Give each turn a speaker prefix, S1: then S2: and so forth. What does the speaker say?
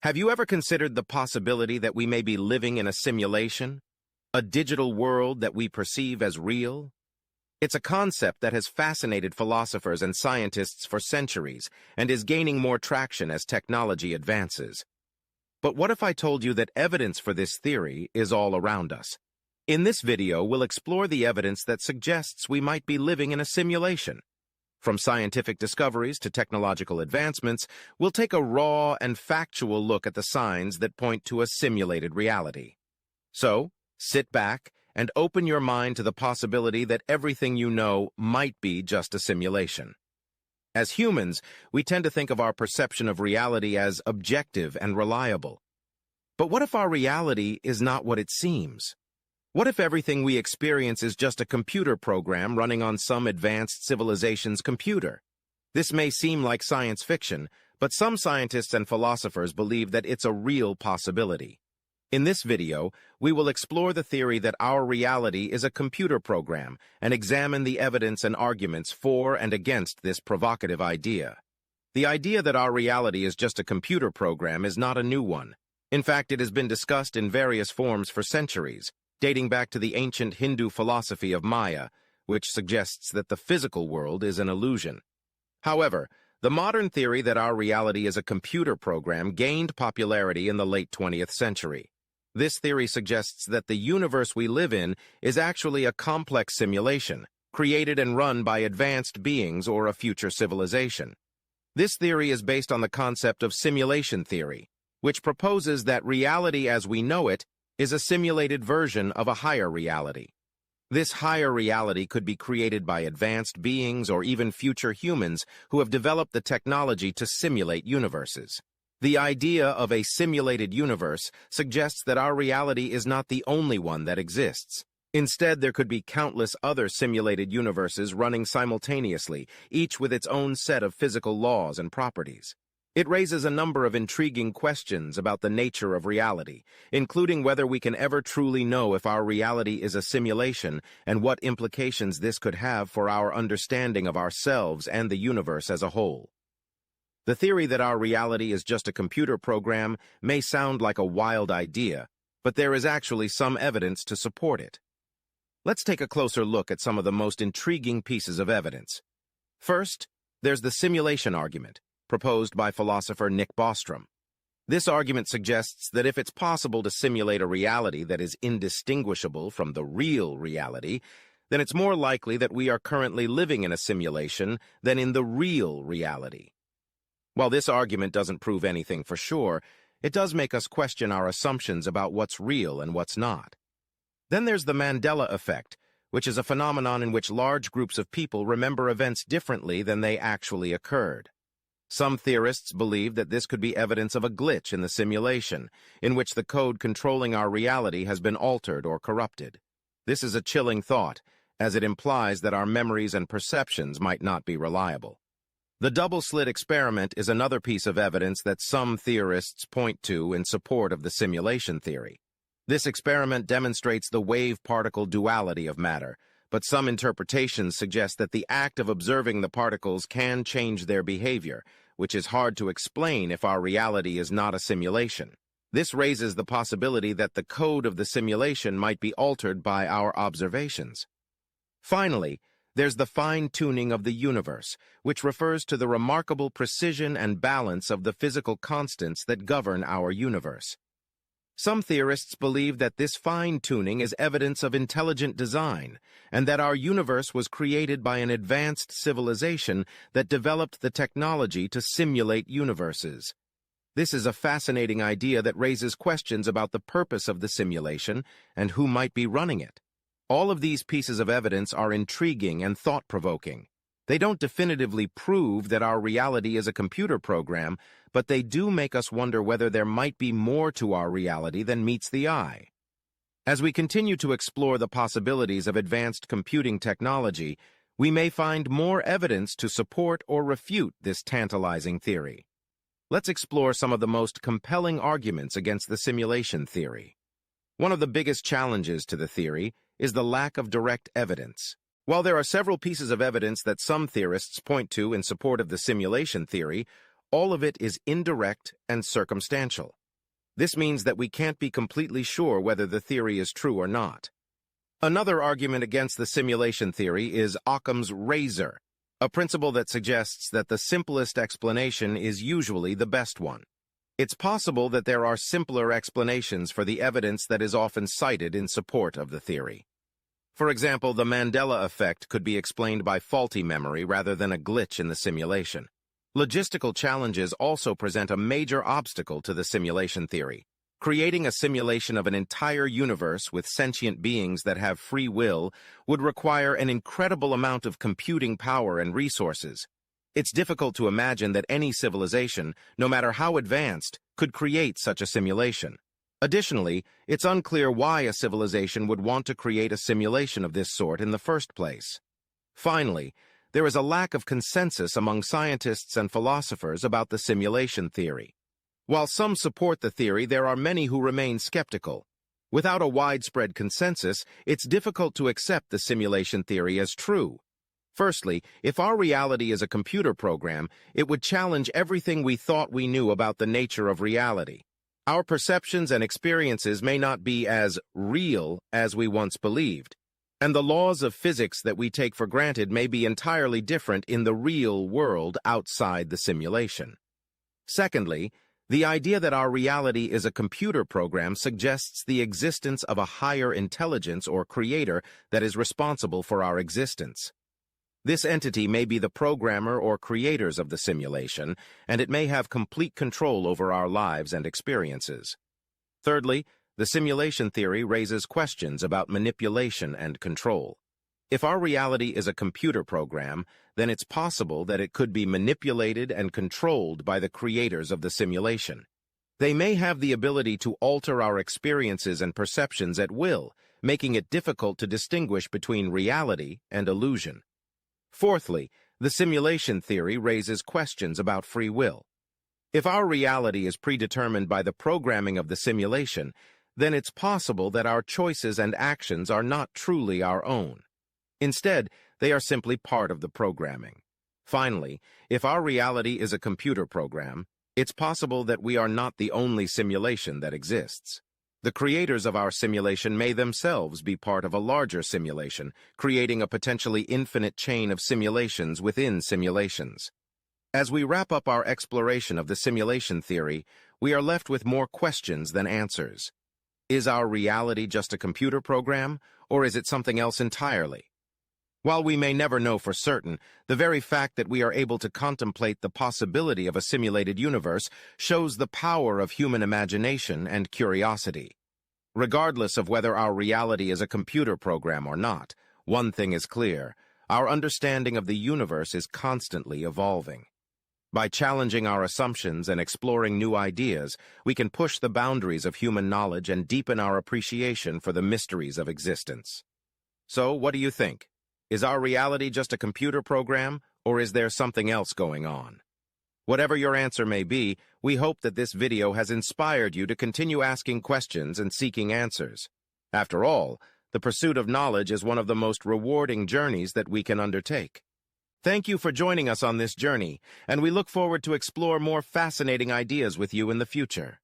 S1: Have you ever considered the possibility that we may be living in a simulation? A digital world that we perceive as real? It's a concept that has fascinated philosophers and scientists for centuries and is gaining more traction as technology advances. But what if I told you that evidence for this theory is all around us? In this video, we'll explore the evidence that suggests we might be living in a simulation. From scientific discoveries to technological advancements, we'll take a raw and factual look at the signs that point to a simulated reality. So, sit back and open your mind to the possibility that everything you know might be just a simulation. As humans, we tend to think of our perception of reality as objective and reliable. But what if our reality is not what it seems? What if everything we experience is just a computer program running on some advanced civilization's computer? This may seem like science fiction, but some scientists and philosophers believe that it's a real possibility. In this video, we will explore the theory that our reality is a computer program and examine the evidence and arguments for and against this provocative idea. The idea that our reality is just a computer program is not a new one. In fact, it has been discussed in various forms for centuries, dating back to the ancient Hindu philosophy of Maya, which suggests that the physical world is an illusion. However, the modern theory that our reality is a computer program gained popularity in the late 20th century. This theory suggests that the universe we live in is actually a complex simulation, created and run by advanced beings or a future civilization. This theory is based on the concept of simulation theory, which proposes that reality as we know it is a simulated version of a higher reality. This higher reality could be created by advanced beings or even future humans who have developed the technology to simulate universes. The idea of a simulated universe suggests that our reality is not the only one that exists. Instead, there could be countless other simulated universes running simultaneously, each with its own set of physical laws and properties. It raises a number of intriguing questions about the nature of reality, including whether we can ever truly know if our reality is a simulation and what implications this could have for our understanding of ourselves and the universe as a whole. The theory that our reality is just a computer program may sound like a wild idea, but there is actually some evidence to support it. Let's take a closer look at some of the most intriguing pieces of evidence. First, there's the simulation argument, proposed by philosopher Nick Bostrom. This argument suggests that if it's possible to simulate a reality that is indistinguishable from the real reality, then it's more likely that we are currently living in a simulation than in the real reality. While this argument doesn't prove anything for sure, it does make us question our assumptions about what's real and what's not. Then there's the Mandela effect, which is a phenomenon in which large groups of people remember events differently than they actually occurred. Some theorists believe that this could be evidence of a glitch in the simulation, in which the code controlling our reality has been altered or corrupted. This is a chilling thought, as it implies that our memories and perceptions might not be reliable. The double-slit experiment is another piece of evidence that some theorists point to in support of the simulation theory. This experiment demonstrates the wave-particle duality of matter, but some interpretations suggest that the act of observing the particles can change their behavior, which is hard to explain if our reality is not a simulation. This raises the possibility that the code of the simulation might be altered by our observations. Finally, there's the fine-tuning of the universe, which refers to the remarkable precision and balance of the physical constants that govern our universe. Some theorists believe that this fine-tuning is evidence of intelligent design, and that our universe was created by an advanced civilization that developed the technology to simulate universes. This is a fascinating idea that raises questions about the purpose of the simulation and who might be running it. All of these pieces of evidence are intriguing and thought-provoking. They don't definitively prove that our reality is a computer program, but they do make us wonder whether there might be more to our reality than meets the eye. As we continue to explore the possibilities of advanced computing technology, we may find more evidence to support or refute this tantalizing theory. Let's explore some of the most compelling arguments against the simulation theory. One of the biggest challenges to the theory is the lack of direct evidence. While there are several pieces of evidence that some theorists point to in support of the simulation theory, all of it is indirect and circumstantial. This means that we can't be completely sure whether the theory is true or not. Another argument against the simulation theory is Occam's razor, a principle that suggests that the simplest explanation is usually the best one. It's possible that there are simpler explanations for the evidence that is often cited in support of the theory. For example, the Mandela effect could be explained by faulty memory rather than a glitch in the simulation. Logistical challenges also present a major obstacle to the simulation theory. Creating a simulation of an entire universe with sentient beings that have free will would require an incredible amount of computing power and resources. It's difficult to imagine that any civilization, no matter how advanced, could create such a simulation. Additionally, it's unclear why a civilization would want to create a simulation of this sort in the first place. Finally, there is a lack of consensus among scientists and philosophers about the simulation theory. While some support the theory, there are many who remain skeptical. Without a widespread consensus, it's difficult to accept the simulation theory as true. Firstly, if our reality is a computer program, it would challenge everything we thought we knew about the nature of reality. Our perceptions and experiences may not be as real as we once believed, and the laws of physics that we take for granted may be entirely different in the real world outside the simulation. Secondly, the idea that our reality is a computer program suggests the existence of a higher intelligence or creator that is responsible for our existence. This entity may be the programmer or creators of the simulation, and it may have complete control over our lives and experiences. Thirdly, the simulation theory raises questions about manipulation and control. If our reality is a computer program, then it's possible that it could be manipulated and controlled by the creators of the simulation. They may have the ability to alter our experiences and perceptions at will, making it difficult to distinguish between reality and illusion. Fourthly, the simulation theory raises questions about free will. If our reality is predetermined by the programming of the simulation, then it's possible that our choices and actions are not truly our own. Instead, they are simply part of the programming. Finally, if our reality is a computer program, it's possible that we are not the only simulation that exists. The creators of our simulation may themselves be part of a larger simulation, creating a potentially infinite chain of simulations within simulations. As we wrap up our exploration of the simulation theory, we are left with more questions than answers. Is our reality just a computer program, or is it something else entirely? While we may never know for certain, the very fact that we are able to contemplate the possibility of a simulated universe shows the power of human imagination and curiosity. Regardless of whether our reality is a computer program or not, one thing is clear: our understanding of the universe is constantly evolving. By challenging our assumptions and exploring new ideas, we can push the boundaries of human knowledge and deepen our appreciation for the mysteries of existence. So, what do you think? Is our reality just a computer program, or is there something else going on? Whatever your answer may be, we hope that this video has inspired you to continue asking questions and seeking answers. After all, the pursuit of knowledge is one of the most rewarding journeys that we can undertake. Thank you for joining us on this journey, and we look forward to explore more fascinating ideas with you in the future.